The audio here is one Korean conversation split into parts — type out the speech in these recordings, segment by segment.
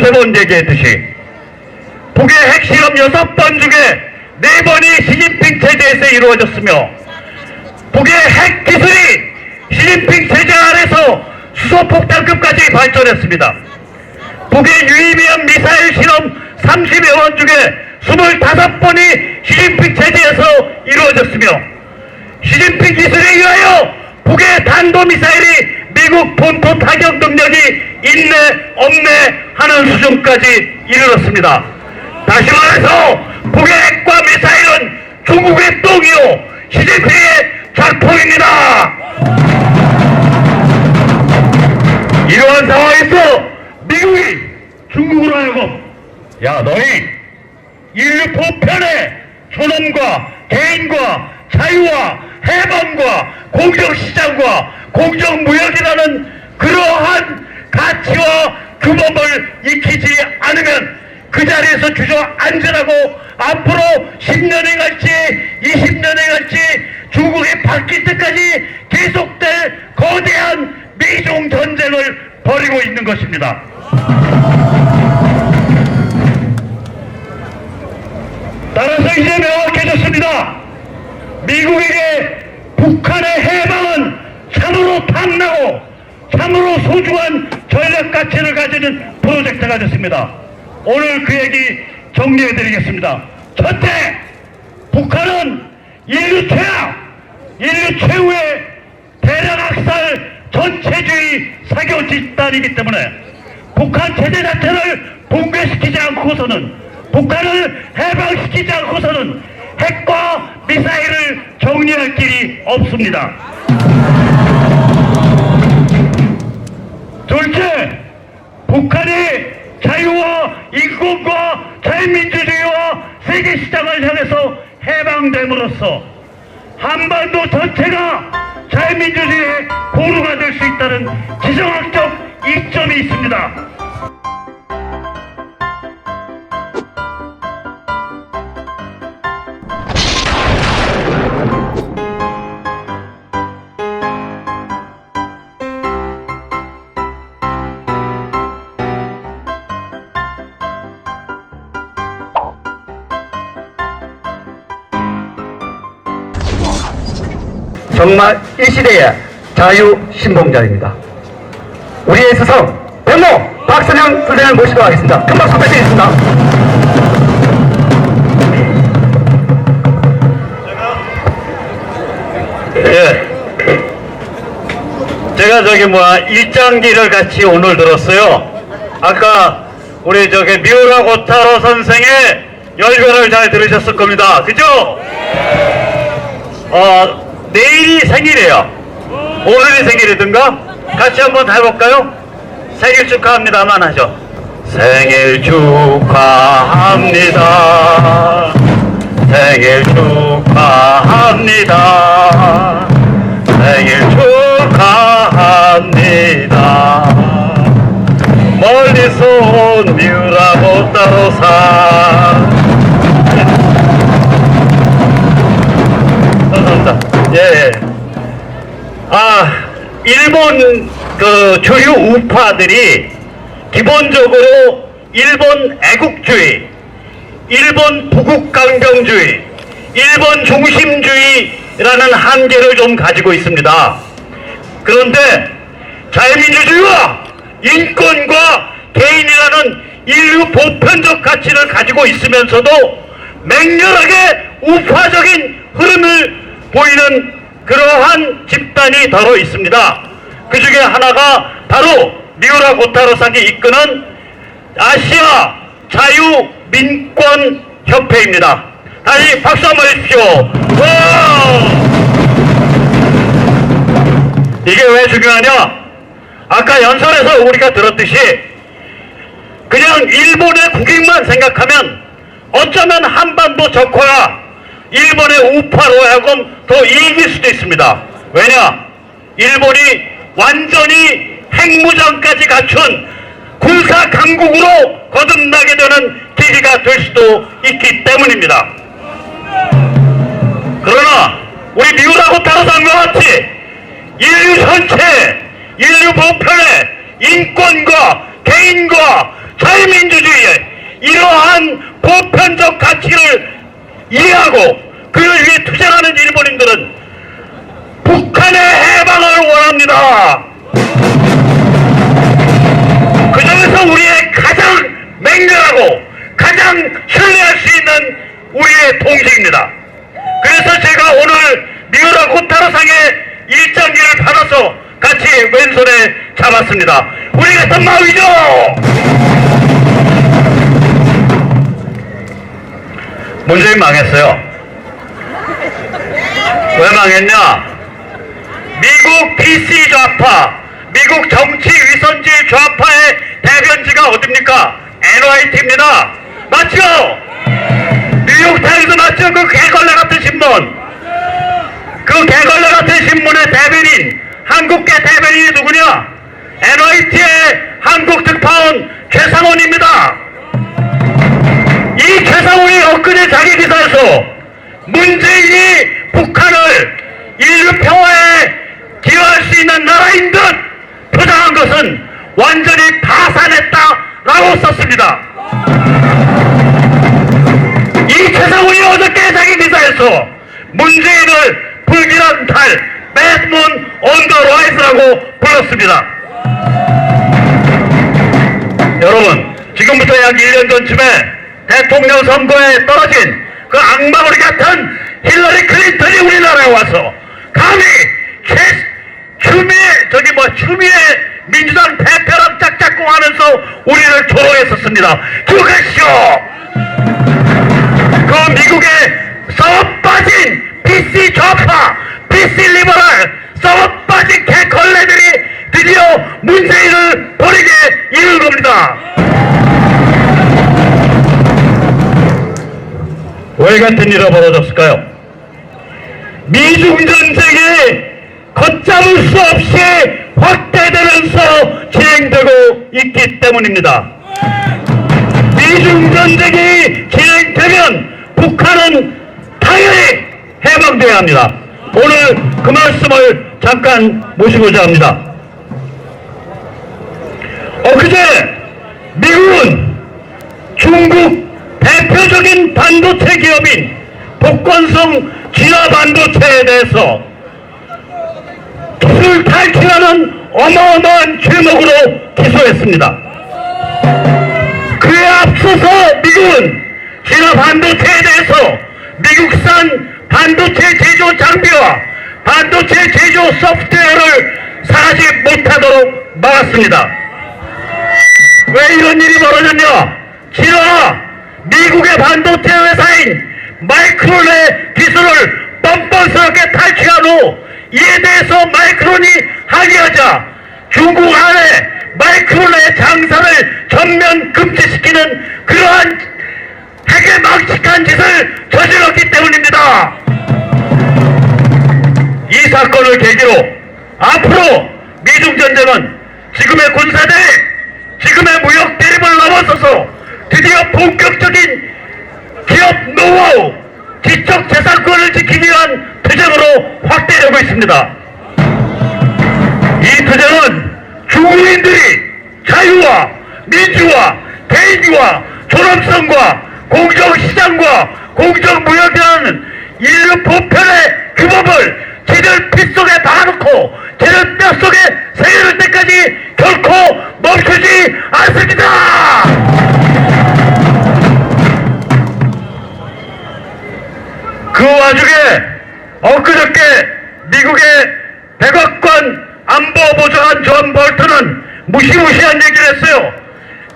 두세 번 얘기했듯이 북의 핵실험 6번 중에 4번이 시진핑 체제에서 이루어졌으며 북의 핵 기술이 시진핑 체제 아래서 수소폭탄급까지 발전했습니다. 북의 유의미한 미사일 실험 30여 번 중에 25번이 시진핑 체제에서 이루어졌으며 시진핑 기술에 의하여 북의彈道미사일이 미국 본토 타격 능력이 있네 없네 하는 수준까지 이르렀습니다. 다시 말해서 북의 핵과 미사일은 중국의 똥이요 시진핑의 작품입니다. 이러한 상황에서 미국이 중국으로 하여금 야 너희 인류 보편의 존엄과 개인과 자유와 해방과 공정시장과 공정무역이라는 그러한 가치와 규범을 익히지 않으면 그 자리에서 주저앉으라고 앞으로 10년이 갈지 20년이 갈지 중국이 바뀔 때까지 계속될 거대한 미중 전쟁을 벌이고 있는 것입니다. 따라서 이제 명확해졌습니다. 미국에게 북한의 해방은 참으로 탐나고 참으로 소중한 전략 가치를 가지는 프로젝트가 됐습니다. 오늘 그 얘기 정리해드리겠습니다. 첫째, 북한은 인류 최후의 대량 학살 전체주의 사교 집단이기 때문에 북한 체제 자체를 붕괴시키지 않고서는 북한을 해방시키지 않고서는 핵과 미사일을 정리할 길이 없습니다. 둘째, 북한이 자유와 인권과 자유민주주의와 세계시장을 향해서 해방됨으로써 한반도 전체가 자유민주주의의 고루가 될 수 있다는 지정학적 이점이 있습니다. 정말 이 시대의 자유신봉자입니다. 우리의 스승 백모 박선영 선생을 모시도록 하겠습니다. 큰 박수 부탁드리겠습니다. 제가 일장기를 같이 오늘 들었어요. 아까 우리 미우라 고타로 선생의 열변을 잘 들으셨을 겁니다. 그죠? 내일이 생일이에요. 오늘이 생일이든가? 같이 한번 해볼까요? 생일 축하합니다만 하죠. 생일 축하합니다. 생일 축하합니다. 생일 축하합니다. 멀리서 온 미우라 고타로사. 감사합니다. 예. 일본 주류 우파들이 기본적으로 일본 애국주의, 일본 부국강병주의, 일본 중심주의라는 한계를 좀 가지고 있습니다. 그런데 자유민주주의와 인권과 개인이라는 인류 보편적 가치를 가지고 있으면서도 맹렬하게 우파적인 흐름을 보이는 그러한 집단이 더러 있습니다. 그 중에 하나가 바로 미우라 고타로상이 이끄는 아시아 자유민권협회입니다. 다시 박수 한번 해주십시오. 와! 이게 왜 중요하냐? 아까 연설에서 우리가 들었듯이 그냥 일본의 국익만 생각하면 어쩌면 한반도 적화가 일본의 우파로 하여금 더 이길 수도 있습니다. 왜냐? 일본이 완전히 핵무장까지 갖춘 군사 강국으로 거듭나게 되는 계기가 될 수도 있기 때문입니다. 그러나 우리 미우라 고타로상과 같이 인류 전체, 인류 보편의 인권과 개인과 자유민주주의의 이러한 보편적 가치를 이해하고 그를 위해 투쟁하는 일본인들은 북한의 해방을 원합니다. 그중에서 우리의 가장 맹렬하고 가장 신뢰할 수 있는 우리의 동지입니다. 그래서 제가 오늘 미우라 고타로상의 일장기를 받아서 같이 왼손에 잡았습니다. 우리 같은 마음이죠. 문재인 망했어요. 왜 망했냐? 미국 PC 좌파, 미국 정치 위선주의 좌파의 대변지가 어딥니까? NYT입니다. 맞죠? 뉴욕타임스 맞죠? 그 개걸레 같은 신문. 그 개걸레 같은 신문의 대변인, 한국계 대변인이 누구냐? NYT의 한국 특파원 최상원입니다. 이 최상원이 엊그제 자기 기사에서 문재인이 북한을 인류 평화에 기여할 수 있는 나라인 듯 표장한 것은 완전히 파산했다라고 썼습니다. 이 최상훈이 어저께 자기 기사에서 문재인을 불길한 달, 배드문 언더 라이스라고 불렀습니다. 여러분, 지금부터 약 1년 전쯤에 대통령 선거에 떨어진 그 악마구리 같은 힐러리 클린턴이 우리나라에 와서 감히 추미애 민주당 대표랑 짝짝꿍 하면서 우리를 조롱했었습니다. 기억하시죠? 그 미국의 썩어 빠진 PC 좌파, PC 리버럴, 썩어 빠진 개걸레들이 드디어 문재인을 버리게 이른 겁니다. 왜 같은 일이 벌어졌을까요? 미중전쟁이 걷잡을 수 없이 확대되면서 진행되고 있기 때문입니다. 미중전쟁이 진행되면 북한은 당연히 해방돼야 합니다. 오늘 그 말씀을 잠깐 모시고자 합니다. 엊그제 미국은 중국 대표적인 반도체 기업인 복건성 진화 반도체에 대해서 기술 탈취하는 어마어마한 죄목으로 기소했습니다. 그에 앞서서 미국은 진화 반도체에 대해서 미국산 반도체 제조 장비와 반도체 제조 소프트웨어를 사지 못하도록 막았습니다. 왜 이런 일이 벌어졌냐? 진화 미국의 반도체 회사인 마이크론의 기술을 뻔뻔스럽게 탈취한 후 이에 대해서 마이크론이 항의하자 중국 안에 마이크론의 장사를 전면 금지시키는 그러한 핵의 망측한 짓을 저질렀기 때문입니다. 이 사건을 계기로 앞으로 미중전쟁은 지금의 군사대립, 지금의 무역 대립을 넘어서서 드디어 본격적인 기업 노하우, 지적 재산권을 지키기 위한 투쟁으로 확대되고 있습니다. 이 투쟁은 중국인들이 자유와 민주와 개인주와 존엄성과 공정시장과 공정무역이라는 인류 보편의 규범을 쟤들 핏속에 박아놓고 쟤들 뼛속에 새기는 때까지 결코 멈추지 않습니다. 그 와중에 엊그저께 미국의 백악관 안보보좌관 존 볼턴은 무시무시한 얘기를 했어요.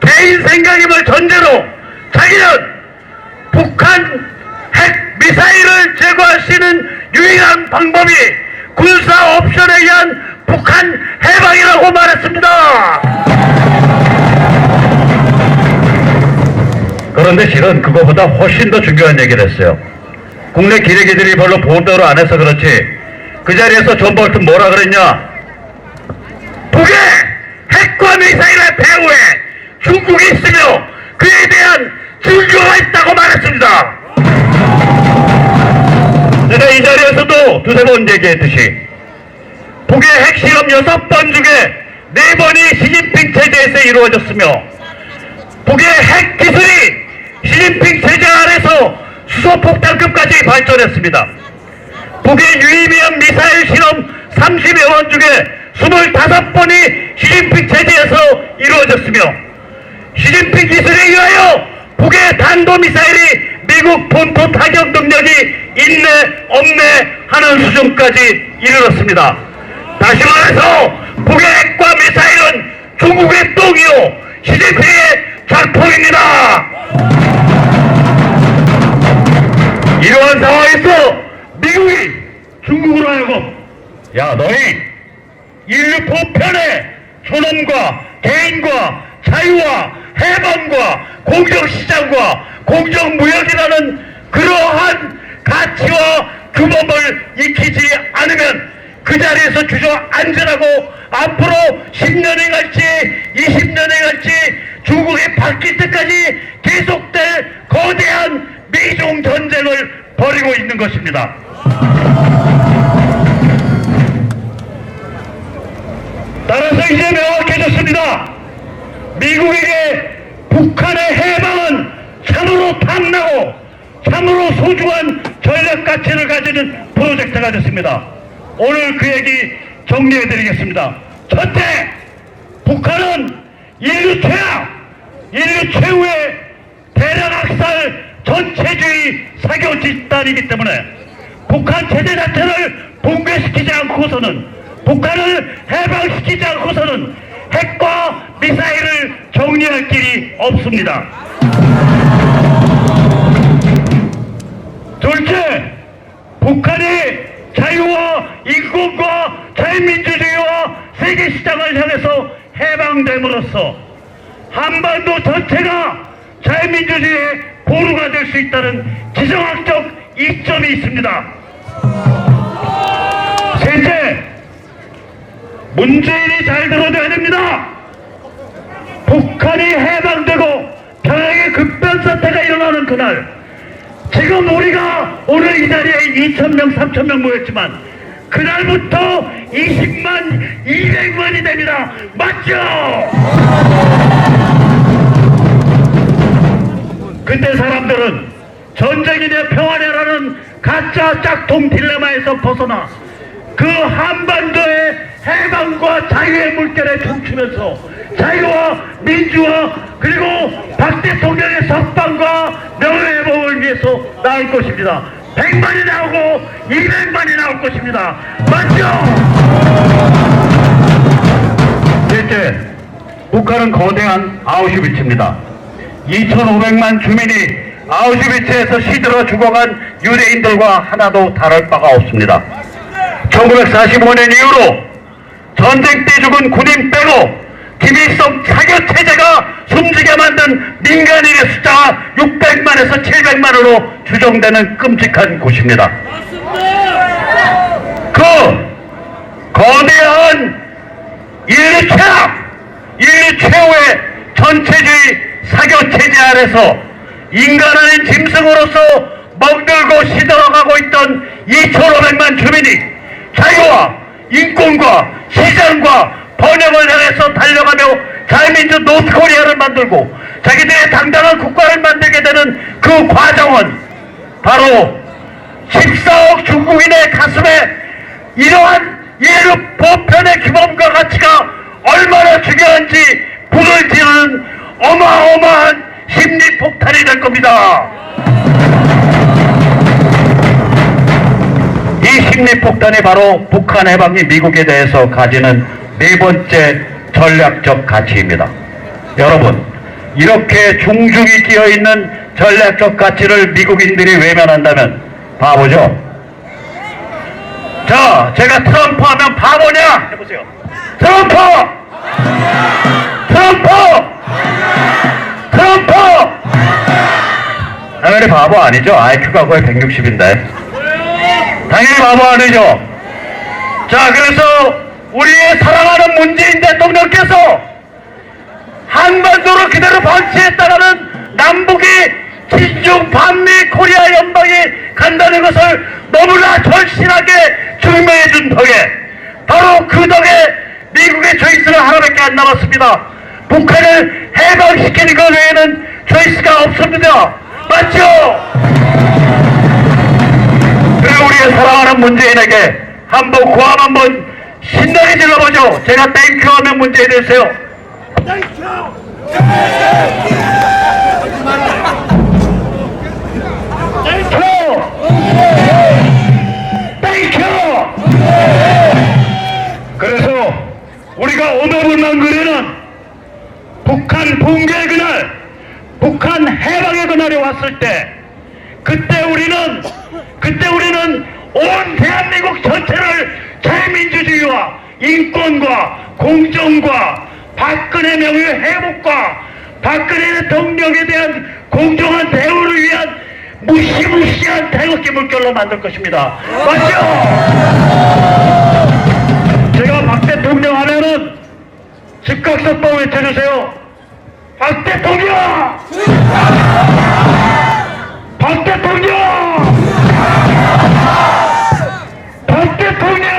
개인 생각임을 전제로 자기는 북한 핵 미사일을 제거할 수 있는 유일한 방법이 군사 옵션에 의한 북한 해방이라고 말했습니다. 그런데 실은 그거보다 훨씬 더 중요한 얘기를 했어요. 국내 기레기들이 별로 보도를 안 해서 그렇지 그 자리에서 존 볼튼 뭐라 그랬냐? 북의 핵과 미사일의 배후에 중국이 있으며 그에 대한 증거가 있다고 말했습니다. 제가 이 자리에서도 두세 번 얘기했듯이 북의 핵실험 6번 중에 4번이 시진핑 체제에서 이루어졌으며 북의 핵 기술이 시진핑 체제 아래서 수소폭탄급까지 발전했습니다. 북의 유의미한 미사일 실험 30여 번 중에 25번이 시진핑 체제에서 이루어졌으며 시진핑 기술에 의하여 북의彈道미사일이 미국 본토 타격 능력이 있네 없네 하는 수준까지 이르렀습니다. 다시 말해서 북의 핵과 미사일은 중국의 똥이요 시진핑의 작품입니다. 이러한 상황에서 미국이 중국으로 하여금 야 너희 인류 보편의 존엄과 개인과 자유와 해방과 공정시장과 공정무역이라는 그러한 가치와 규범을 익히지 않으면 그 자리에서 주저앉으라고 앞으로 10년이 갈지 20년이 갈지 중국이 바뀔 때까지 계속될 거대한 미중 전쟁을 벌이고 있는 것입니다. 따라서 이제 명확해졌습니다. 미국에게 북한의 해방은 참으로 탐나고 참으로 소중한 전략 가치를 가지는 프로젝트가 됐습니다. 오늘 그 얘기 정리해드리겠습니다. 첫째, 북한은 인류 최악, 인류 최후의 대량 학살 전체주의 사교 집단이기 때문에 북한 체제 자체를 붕괴시키지 않고서는 북한을 해방시키지 않고서는 핵과 미사일을 정리할 길이 없습니다. 둘째, 북한이 자유와 인권과 자유민주주의와 세계시장을 향해서 해방됨으로써 한반도 전체가 자유민주주의의 고루가 될 수 있다는 지정학적 이점이 있습니다. 셋째, 문재인이 잘 들어줘야 됩니다. 북한이 해방되고 평양의 급변사태가 일어나는 그날, 지금 우리가 오늘 이 자리에 2,000명, 3,000명 모였지만 그날부터 20만, 200만이 됩니다. 맞죠? 그때 사람들은 전쟁이냐 평화냐라는 가짜 짝퉁 딜레마에서 벗어나 그 한반도의 해방과 자유의 물결에 춤추면서 자유와 민주화 그리고 박 대통령의 석방과 명예회복을 위해서 나올 것입니다. 100만이 나오고 200만이 나올 것입니다. 맞죠? 셋째, 북한은 거대한 아우슈비츠입니다. 2,500만 주민이 아우슈비츠에서 시들어 죽어간 유대인들과 하나도 다를 바가 없습니다. 1945년 이후로 전쟁 때 죽은 군인 빼고 김일성 사교 체제가 숨지게 만든 민간인의 숫자가 600만에서 700만으로 추정되는 끔찍한 곳입니다. 그 거대한 인류 최악, 인류 최후의 전체주의 사교 체제 아래서 인간 아닌 짐승으로서 멍들고 시들어가고 있던 2,500만 주민이 자유와 인권과 시장과 번영을 향해서 달려가며 자유민주 노스코리아를 만들고 자기들의 당당한 국가를 만들게 되는 그 과정은 바로 14억 중국인의 가슴에 이러한 인류 보편의 규범과 가치가 얼마나 중요한지 불을 지르는 어마어마한 심리폭탄이 될 겁니다. 이 심리폭탄이 바로 북한 해방이 미국에 대해서 가지는 네 번째 전략적 가치입니다. 여러분, 이렇게 중중이 끼어있는 전략적 가치를 미국인들이 외면한다면 바보죠? 자, 제가 트럼프 하면 바보냐? 해보세요. 트럼프! 트럼프! 트럼프! 당연히 바보 아니죠? IQ가 거의 160인데. 당연히 바보 아니죠? 자, 그래서 우리의 사랑하는 문재인 대통령께서 한반도를 그대로 방치했다가는 남북이 진중 반미 코리아 연방이 간다는 것을 너무나 절실하게 증명해 준 덕에 바로 그 덕에 미국의 초이스는 하나밖에 안 남았습니다. 북한을 해방시키는 것 외에는 초이스가 없습니다. 맞죠? 그리고 우리의 사랑하는 문재인에게 한번 고함 한번 신나게 질러보죠. 제가 땡큐 하면 문재인 되세요. 땡큐! 그래서 우리가 오매불만 그리는 북한 붕괴의 그날, 북한 해방의 그날이 왔을 때 그때 우리는 온 대한민국 전체를 자유민주주의와 인권과 공정과 박근혜 명예의 회복과 박근혜 대통령에 대한 공정한 대우를 위한 무시무시한 태극기 물결로 만들 것입니다. 맞죠? 제가 박 대통령 하면은 즉각석방 외쳐주세요. 박 대통령! 박 대통령! 박 대통령!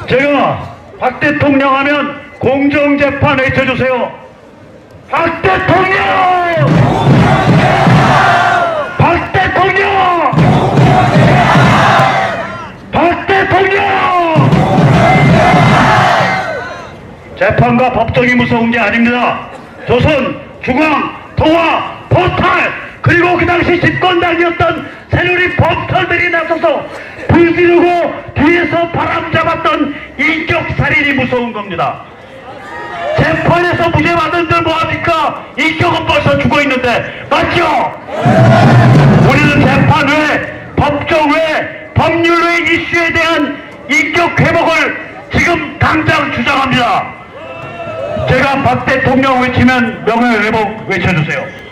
제가 박 대통령 하면 공정재판 외쳐주세요. 박 대통령! 박 대통령! 박 대통령! 재판과 법정이 무서운 게 아닙니다. 조선, 중앙, 동아, 포탈, 그리고 그 당시 집권당이었던 새누리 범털들이 나서서 불 지르고 뒤에서 바람 잡았던 인격살인이 무서운 겁니다. 재판에서 무죄 받은들 뭐합니까? 인격은 벌써 죽어있는데 맞죠? 우리는 재판 외, 법정 외, 법률 외 이슈에 대한 인격 회복을 지금 당장 주장합니다. 제가 박 대통령 외치면 명예 회복 외쳐주세요.